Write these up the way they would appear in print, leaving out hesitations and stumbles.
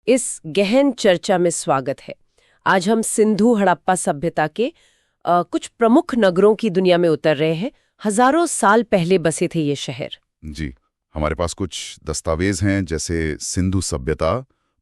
इस गहन चर्चा में स्वागत है। आज हम सिंधु हड़प्पा सभ्यता के कुछ प्रमुख नगरों की दुनिया में उतर रहे हैं। हजारों साल पहले बसे थे ये शहर। जी, हमारे पास कुछ दस्तावेज हैं जैसे सिंधु सभ्यता,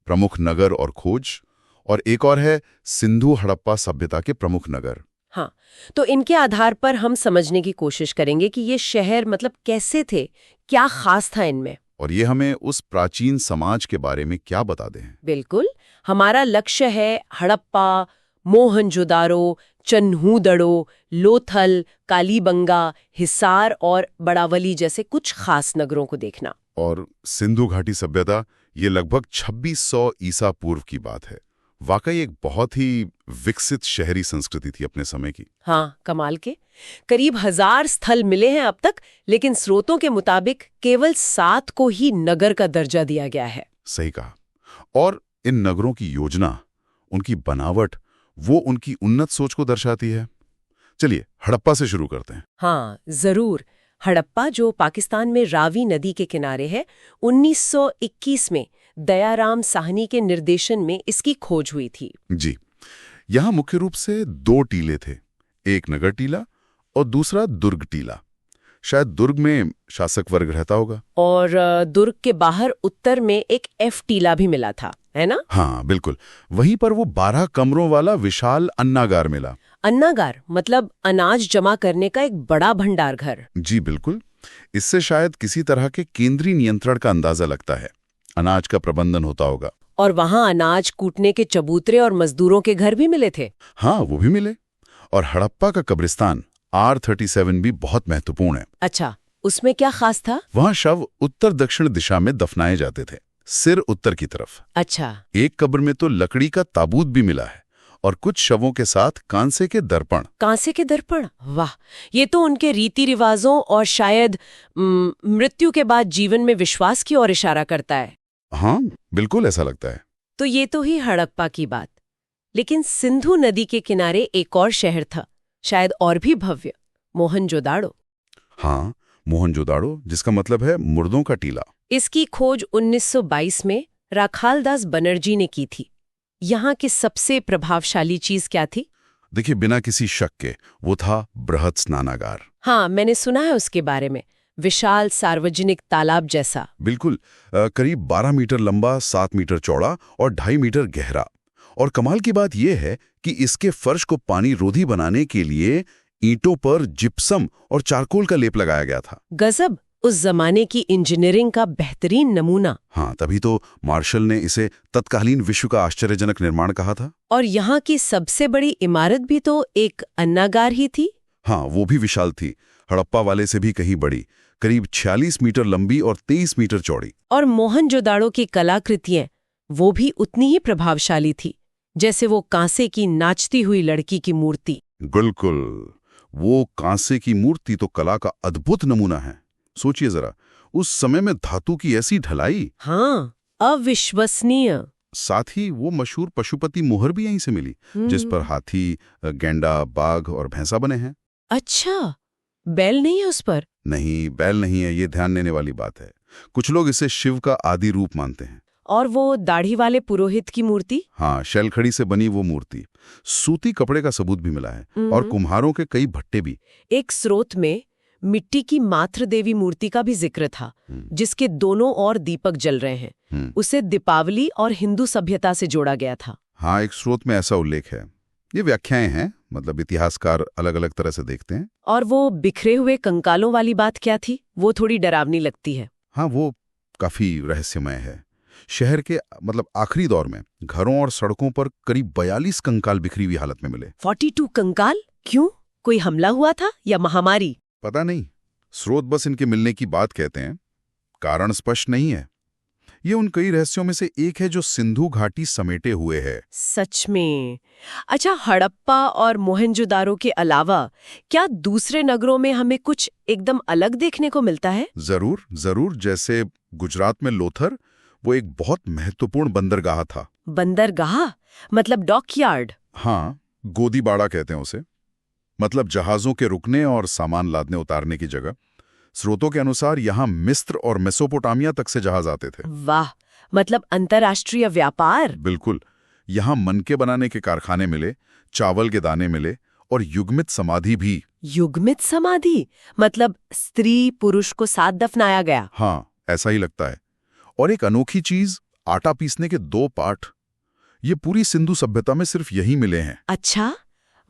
प्रमुख नगर और खोज, और एक और है सिंधु हड़प्पा सभ्यता के प्रमुख नगर। हाँ, तो इनके आधार पर हम समझने की कोशिश करेंगे कि ये शहर मतलब कैसे थे, क्या खास था इनमें, और ये हमें उस प्राचीन समाज के बारे में क्या बताते हैं। बिल्कुल। हमारा लक्ष्य है हड़प्पा, मोहनजोदारो, चन्हूदड़ो, लोथल, कालीबंगा, हिसार और बड़ावली जैसे कुछ खास नगरों को देखना। और सिंधु घाटी सभ्यता, ये लगभग 2600 ईसा पूर्व की बात है। वाकई एक बहुत ही विकसित शहरी संस्कृति थी अपने समय की। हाँ, कमाल के। करीब 1000 स्थल मिले हैं अब तक, लेकिन स्रोतों के मुताबिक केवल 7 को ही नगर का दर्जा दिया गया है। सही कहा। और इन नगरों की योजना, उनकी बनावट, वो उनकी उन्नत सोच को दर्शाती है। चलिए हड़प्पा से शुरू करते हैं। हाँ, जरूर। हड़प्पा, जो पाकिस्तान में रावी नदी के किनारे है, 1921 में दयाराम साहनी के निर्देशन में इसकी खोज हुई थी। जी, यहाँ मुख्य रूप से 2 टीले थे, एक नगर टीला और दूसरा दुर्ग टीला। शायद दुर्ग में शासक वर्ग रहता होगा। और दुर्ग के बाहर उत्तर में एक एफ टीला भी मिला था, है ना? हाँ बिल्कुल, वहीं पर वो 12 कमरों वाला विशाल अन्नागार मिला। अन्नागार मतलब अनाज जमा करने का एक बड़ा भंडार घर। जी बिल्कुल, इससे शायद किसी तरह के केंद्रीय नियंत्रण का अंदाजा लगता है। अनाज का प्रबंधन होता होगा। और वहां अनाज कूटने के चबूतरे और मजदूरों के घर भी मिले थे। हाँ, वो भी मिले। और हड़प्पा का कब्रिस्तान R37 भी बहुत महत्वपूर्ण है। अच्छा, उसमें क्या खास था? वहाँ शव उत्तर दक्षिण दिशा में दफनाए जाते थे, सिर उत्तर की तरफ। अच्छा। एक कब्र में तो लकड़ी का ताबूत भी मिला है, और कुछ शवों के साथ कांसे के दर्पण। कांसे के दर्पण, वाह! ये तो उनके रीति रिवाजों और शायद मृत्यु के बाद जीवन में विश्वास की ओर इशारा करता है। हाँ बिल्कुल, ऐसा लगता है। तो ये तो ही हड़प्पा की बात। लेकिन सिंधु नदी के किनारे एक और शहर था, शायद और भी भव्य, मोहनजोदाड़ो। हाँ, मोहनजोदाड़ो, जिसका मतलब है मुर्दों का टीला। इसकी खोज 1922 में राखालदास बनर्जी ने की थी। यहाँ की सबसे प्रभावशाली चीज क्या थी? देखिए, बिना किसी शक के वो था बृहत स्नानागार। हाँ, मैंने सुना है उसके बारे में। विशाल सार्वजनिक तालाब जैसा। बिल्कुल, करीब 12 मीटर लंबा, 7 मीटर चौड़ा और 2.5 मीटर गहरा। और कमाल की बात यह है कि इसके फर्श को पानी रोधी बनाने के लिए ईंटों पर जिप्सम और चारकोल का लेप लगाया गया था। गजब! उस जमाने की इंजीनियरिंग का बेहतरीन नमूना। हाँ, तभी तो मार्शल ने इसे तत्कालीन विश्व का आश्चर्यजनक निर्माण कहा था। और यहाँ की सबसे बड़ी इमारत भी तो एक अन्नागार ही थी। हाँ, वो भी विशाल थी, हड़प्पा वाले से भी कहीं बड़ी, करीब 46 मीटर लंबी और 23 मीटर चौड़ी। और मोहनजोदाड़ो की कलाकृतियां, वो भी उतनी ही प्रभावशाली थी, जैसे वो कांसे की नाचती हुई लड़की की मूर्ति। बिल्कुल, वो कांसे की मूर्ति तो कला का अद्भुत नमूना है। सोचिए जरा, उस समय में धातु की ऐसी ढलाई। हाँ, अविश्वसनीय। साथ ही वो मशहूर पशुपति मोहर भी यहीं से मिली, जिस पर हाथी, गैंडा, बाघ और भैंसा बने हैं। अच्छा, बैल नहीं है उस पर? नहीं, बैल नहीं है, ये ध्यान देने वाली बात है। कुछ लोग इसे शिव का आदि रूप मानते हैं। और वो दाढ़ी वाले पुरोहित की मूर्ति? हाँ, शैलखड़ी से बनी वो मूर्ति। सूती कपड़े का सबूत भी मिला है, और कुम्हारों के कई भट्टे भी। एक स्रोत में मिट्टी की मातृ देवी मूर्ति का भी जिक्र था, जिसके दोनों ओर दीपक जल रहे हैं। उसे दीपावली और हिंदू सभ्यता से जोड़ा गया था। हाँ, एक स्रोत में ऐसा उल्लेख है। ये व्याख्याएं हैं, मतलब इतिहासकार अलग अलग तरह से देखते हैं। और वो बिखरे हुए कंकालों वाली बात क्या थी? वो थोड़ी डरावनी लगती है। हाँ, वो काफी रहस्यमय है। शहर के मतलब आखिरी दौर में घरों और सड़कों पर करीब 42 कंकाल बिखरी हुई हालत में मिले। 42 कंकाल? क्यों? कोई हमला हुआ था या महामारी? पता नहीं, स्रोत बस इनके मिलने की बात कहते हैं, कारण स्पष्ट नहीं है। ये उन कई रहस्यों में से एक है जो सिंधु घाटी समेटे हुए है। सच में। अच्छा, हड़प्पा और मोहनजोदारो के अलावा क्या दूसरे नगरों में हमें कुछ एकदम अलग देखने को मिलता है? जरूर जरूर, जैसे गुजरात में लोथर, वो एक बहुत महत्वपूर्ण बंदरगाह था। बंदरगाह मतलब डॉकयार्ड? हाँ, गोदीबाड़ा कहते हैं उसे, मतलब जहाजों के रुकने और सामान लादने उतारने की जगह। स्रोतों के अनुसार यहाँ मिस्र और मेसोपोटामिया तक से जहाज आते थे। वाह, मतलब अंतर्राष्ट्रीय व्यापार। बिल्कुल। यहाँ मनके बनाने के कारखाने मिले, चावल के दाने मिले और युग्मित समाधि भी। युग्मित समाधि मतलब स्त्री पुरुष को साथ दफनाया गया। हाँ, ऐसा ही लगता है। और एक अनोखी चीज, आटा पीसने के 2 पाठ। ये पूरी सिंधु सभ्यता में सिर्फ यही मिले हैं। अच्छा,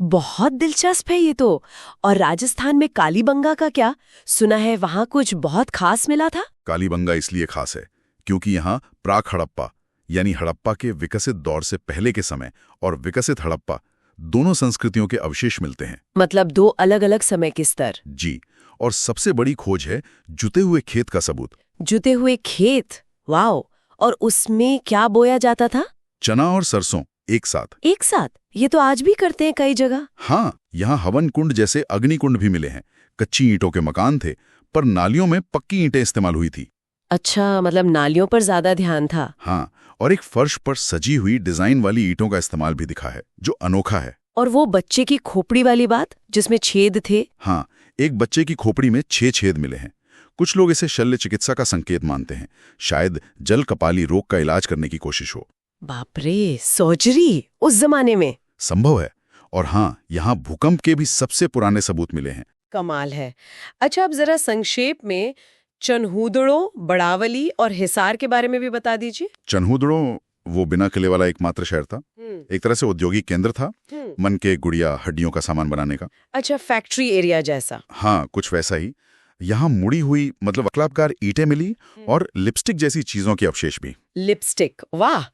बहुत दिलचस्प है ये तो। और राजस्थान में कालीबंगा का क्या? सुना है वहां कुछ बहुत खास मिला था। कालीबंगा इसलिए खास है क्योंकि यहाँ प्राक हड़प्पा यानी हड़प्पा के विकसित दौर से पहले के समय और विकसित हड़प्पा दोनों संस्कृतियों के अवशेष मिलते हैं। मतलब 2 अलग-अलग समय के स्तर। जी। और सबसे बड़ी खोज है जुते हुए खेत का सबूत। जुते हुए खेत, वाओ। और उसमें क्या बोया जाता था? चना और सरसों एक साथ। एक साथ? ये तो आज भी करते हैं कई जगह। हाँ, यहाँ हवन कुंड जैसे अग्निकुंड भी मिले हैं। कच्ची ईंटों के मकान थे, पर नालियों में पक्की ईंटें इस्तेमाल हुई थी। अच्छा, मतलब नालियों पर ज्यादा ध्यान था। हाँ, और एक फर्श पर सजी हुई डिजाइन वाली ईंटों का इस्तेमाल भी दिखा है, जो अनोखा है। और वो बच्चे की खोपड़ी वाली बात जिसमें छेद थे? हाँ, एक बच्चे की खोपड़ी में 6 छेद मिले हैं। कुछ लोग इसे शल्य चिकित्सा का संकेत मानते हैं। शायद जल कपाली रोग का इलाज करने की कोशिश हो। बाप रे, सर्जरी उस जमाने में? संभव है। और हाँ, यहाँ भूकंप के भी सबसे पुराने सबूत मिले हैं। कमाल है। अच्छा, अब जरा संक्षेप में चन्हूदड़ों, बड़ावली और हिसार के बारे में भी बता दीजिए। चन्हूदड़ों वो बिना किले वाला एकमात्र शहर था। एक तरह से औद्योगिक केंद्र था, मनके, गुड़िया, हड्डियों का सामान बनाने का। अच्छा, फैक्ट्री एरिया जैसा। हाँ, कुछ वैसा ही। यहाँ मुड़ी हुई मतलब अकलापकार ईंटें मिली और लिपस्टिक जैसी चीजों के अवशेष भी। लिपस्टिक, वाह।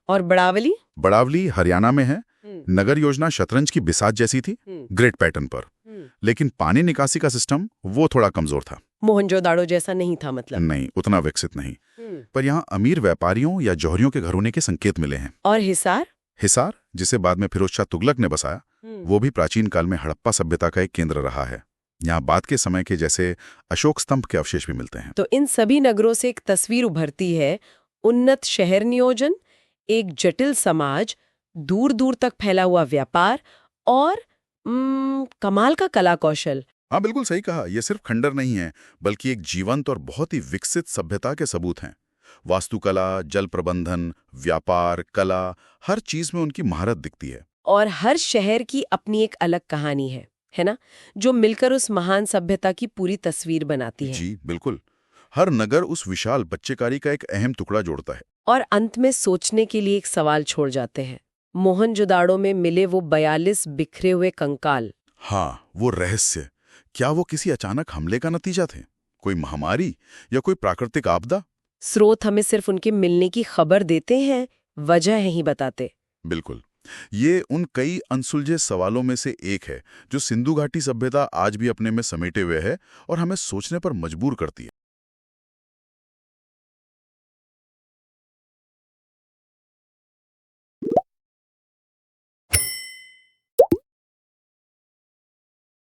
और बड़ावली? बड़ावली हरियाणा में है। नगर योजना शतरंज की बिसात जैसी थी, ग्रिड पैटर्न पर। लेकिन पानी निकासी का सिस्टम वो थोड़ा कमजोर था। मोहनजोदाड़ो जैसा नहीं था मतलब? नहीं, उतना विकसित नहीं। पर यहाँ अमीर व्यापारियों या जौहरियों के घर होने के संकेत मिले हैं। और हिसार? हिसार, जिसे बाद में फिरोज शाह तुगलक ने बसाया, वो भी प्राचीन काल में हड़प्पा सभ्यता का एक केंद्र रहा है। यहाँ बाद के समय के जैसे अशोक स्तंभ के अवशेष भी मिलते हैं। तो इन सभी नगरों से एक तस्वीर उभरती है। उन्नत शहर नियोजन, एक जटिल समाज, दूर दूर तक फैला हुआ व्यापार और कमाल का कला कौशल। हाँ, बिल्कुल सही कहा। यह सिर्फ खंडर नहीं है, बल्कि एक जीवंत और बहुत ही विकसित सभ्यता के सबूत हैं। वास्तुकला, जल प्रबंधन, व्यापार, कला, हर चीज में उनकी महारत दिखती है। और हर शहर की अपनी एक अलग कहानी है ना, जो मिलकर उस महान सभ्यता की पूरी तस्वीर बनाती है। जी बिल्कुल। हर नगर उस विशाल बच्चेकारी का एक अहम टुकड़ा जोड़ता है। और अंत में सोचने के लिए एक सवाल छोड़ जाते हैं। मोहनजोदाड़ो में मिले वो 42 बिखरे हुए कंकाल। हाँ, वो रहस्य, क्या वो किसी अचानक हमले का नतीजा थे? कोई महामारी या कोई प्राकृतिक आपदा? स्रोत हमें सिर्फ उनके मिलने की खबर देते हैं, वजह नहीं बताते। बिल्कुल। ये उन कई अनसुलझे सवालों में से एक है जो सिंधु घाटी सभ्यता आज भी अपने में समेटे हुए है और हमें सोचने पर मजबूर करती है।